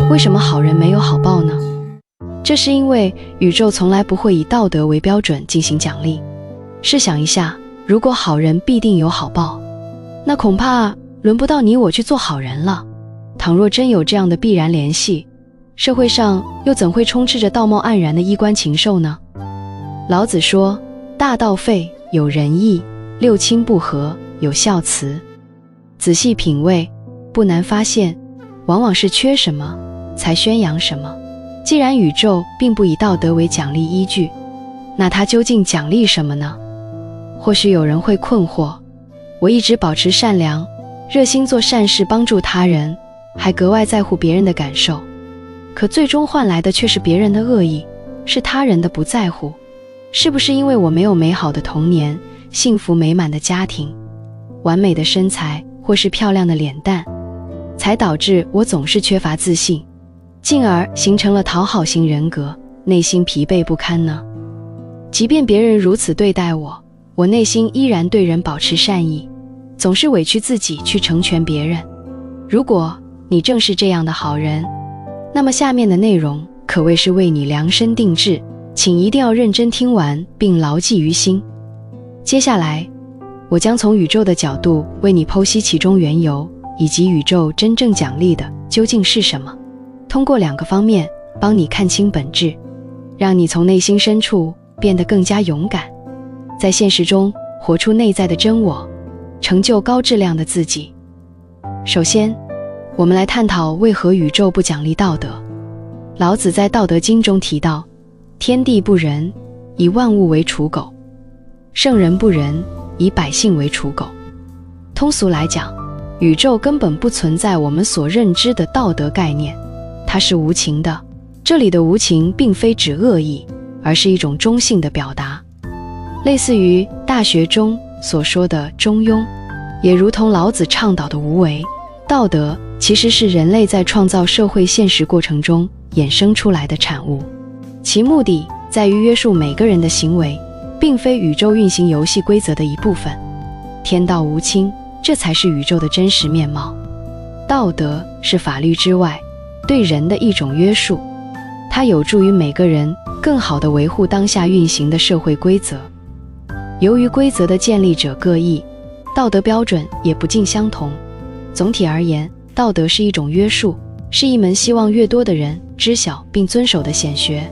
為什麼好人沒有好報呢？這是因為宇宙從來不會以道德為標準進行獎勵。試想一下，如果好人必定有好報，那恐怕輪不到你我去做好人了。倘若真有這樣的必然聯繫，社會上又怎會充斥着道貌岸然的衣冠禽獸呢？老子說，大道廢，有仁義；六親不和，有孝慈。仔細品味，不難發現，往往是缺什麼才宣揚什麼。既然宇宙並不以道德為獎勵依據，那它究竟獎勵什麼呢？或許有人會困惑，我一直保持善良，熱心做善事，幫助他人，還格外在乎別人的感受，可最終換來的卻是別人的惡意，是他人的不在乎。是不是因為我沒有美好的童年、幸福美滿的家庭、完美的身材或是漂亮的臉蛋，才導致我總是缺乏自信，進而形成了討好型人格，內心疲憊不堪呢？即便別人如此對待我，我內心依然對人保持善意，總是委屈自己去成全別人。如果你正是這樣的好人，那麼下面的內容可謂是為你量身定制，請一定要認真聽完並牢記於心。接下來，我將從宇宙的角度為你剖析其中緣由，以及宇宙真正獎勵的究竟是什麼。通過2個方面幫你看清本質，讓你從內心深處變得更加勇敢，在現實中活出內在的真我，成就高質量的自己。首先，我們來探討為何宇宙不獎勵道德。老子在《道德經》中提到，天地不仁，以萬物為芻狗；聖人不仁，以百姓為芻狗。通俗來講，宇宙根本不存在我們所認知的道德概念，它是無情的。這裡的無情並非指惡意，而是一種中性的表達，類似於《大學》中所說的中庸，也如同老子倡導的無為。道德其實是人類在創造社會現實過程中衍生出來的產物，其目的在於約束每個人的行為，並非宇宙運行遊戲規則的一部分。天道無親，這才是宇宙的真實面貌。道德是法律之外對人的一種約束，它有助於每個人更好地維護當下運行的社會規則。由於規則的建立者各異，道德標準也不盡相同。總體而言，道德是一種約束，是一門希望越多的人知曉並遵守的顯學。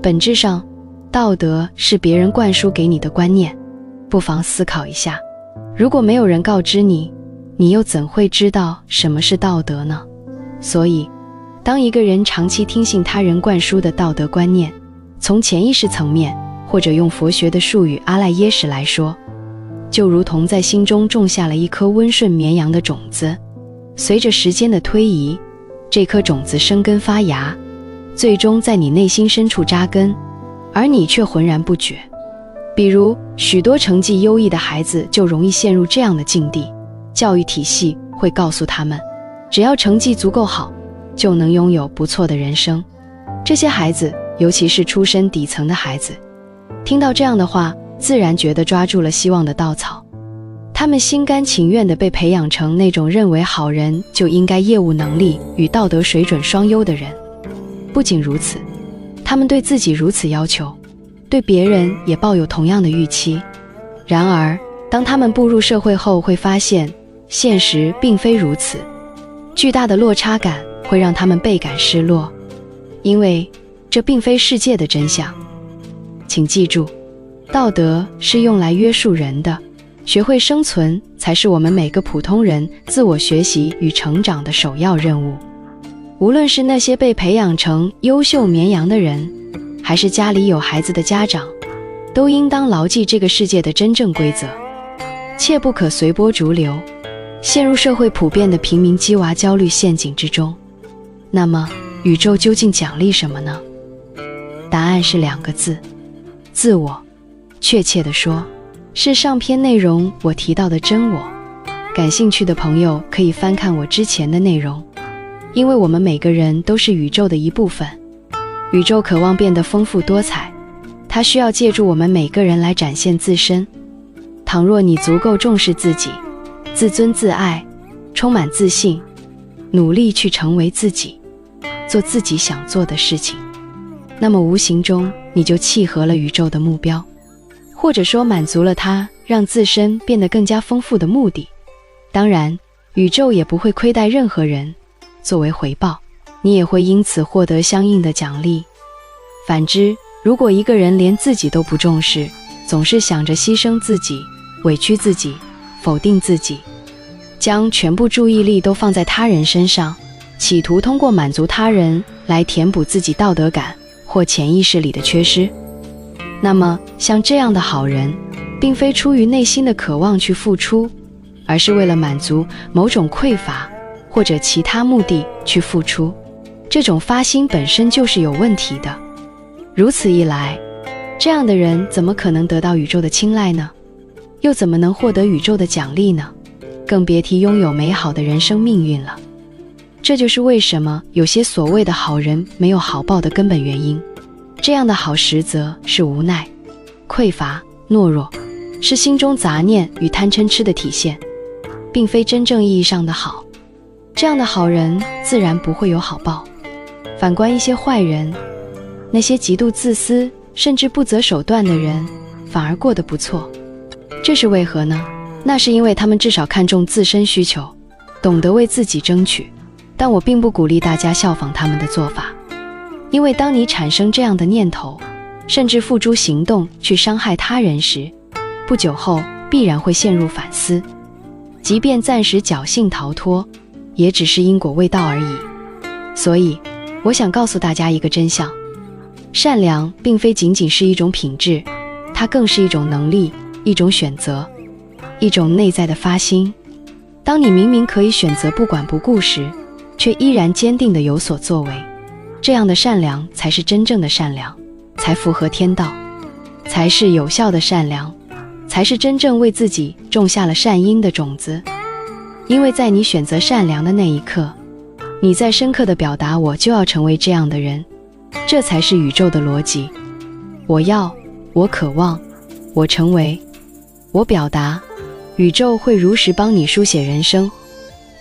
本質上，道德是別人灌輸給你的觀念。不妨思考一下，如果沒有人告知你，你又怎會知道什麼是道德呢？所以，當一個人長期聽信他人灌輸的道德觀念，從潛意識層面，或者用佛學的術語阿賴耶識來說，就如同在心中種下了一顆溫順綿羊的種子，隨着時間的推移，這顆種子生根發芽，最終在你內心深處扎根，而你卻渾然不覺。比如，許多成績優異的孩子就容易陷入這樣的境地，教育體系會告訴他們，只要成績足夠好，就能擁有不錯的人生。這些孩子，尤其是出身底層的孩子，聽到這樣的話，自然覺得抓住了希望的稻草。他們心甘情願地被培養成那種認為好人就應該業務能力與道德水準雙優的人。不僅如此，他們對自己如此要求，對別人也抱有同樣的預期。然而，當他們步入社會後，會發現現實並非如此。巨大的落差感會讓他們倍感失落，因為這並非世界的真相。請記住，道德是用來約束人的，學會生存才是我們每個普通人自我學習與成長的首要任務。無論是那些被培養成優秀綿羊的人，還是家裡有孩子的家長，都應當牢記這個世界的真正規則，切不可隨波逐流，陷入社會普遍的平民雞娃焦慮陷阱之中。那麼，宇宙究竟獎勵什麼呢？答案是2個字：自我。確切地說，是上篇內容我提到的真我。感興趣的朋友可以翻看我之前的內容，因為我們每個人都是宇宙的一部分。宇宙渴望變得豐富多彩，它需要借助我們每個人來展現自身。倘若你足夠重視自己，自尊自愛，充滿自信，努力去成為自己，做自己想做的事情，那麼無形中你就契合了宇宙的目標，或者說滿足了它讓自身變得更加豐富的目的。當然，宇宙也不會虧待任何人，作為回報，你也會因此獲得相應的獎勵。反之，如果一個人連自己都不重視，總是想着犧牲自己、委屈自己、否定自己，將全部注意力都放在他人身上，企圖通過滿足他人來填補自己道德感或潛意識裡的缺失，那麼像這樣的好人，並非出於內心的渴望去付出，而是為了滿足某種匱乏或者其他目的去付出。這種發心本身就是有問題的。如此一來，這樣的人怎麼可能得到宇宙的青睞呢？又怎麼能獲得宇宙的獎勵呢？更別提擁有美好的人生命運了。這就是為什麼有些所謂的好人沒有好報的根本原因。這樣的好實則是無奈、匱乏、懦弱，是心中雜念與貪嗔癡的體現，並非真正意義上的好。這樣的好人自然不會有好報。反觀一些壞人，那些極度自私甚至不擇手段的人，反而過得不錯。這是為何呢？那是因為他們至少看重自身需求，懂得為自己爭取。但我並不鼓勵大家效仿他們的做法，因為當你產生這樣的念頭，甚至付諸行動去傷害他人時，不久後必然會陷入反思。即便暫時僥倖逃脫，也只是因果未到而已。所以，我想告訴大家一個真相：善良並非僅僅是一種品質，它更是一種能力，一種選擇，一種內在的發心。當你明明可以選擇不管不顧時，卻依然堅定地有所作為，這樣的善良才是真正的善良，才符合天道，才是有效的善良，才是真正為自己種下了善因的種子。因為在你選擇善良的那一刻，你在深刻地表達我就要成為這樣的人，這才是宇宙的邏輯。我要，我渴望，我成為，我表達，宇宙會如實幫你書寫人生。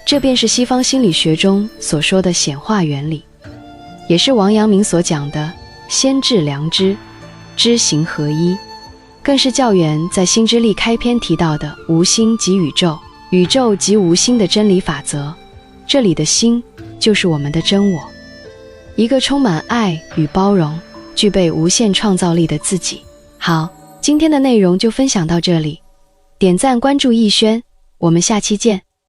這便是西方心理學中所說的顯化原理，也是王陽明所講的先治良知，知行合一，更是教員在心之力開篇提到的無心即宇宙，宇宙即無心的真理法則。這裡的心就是我們的真我，一個充滿愛與包容、具備無限創造力的自己。好，今天的內容就分享到這裡，點讚關注逸軒，我們下期見。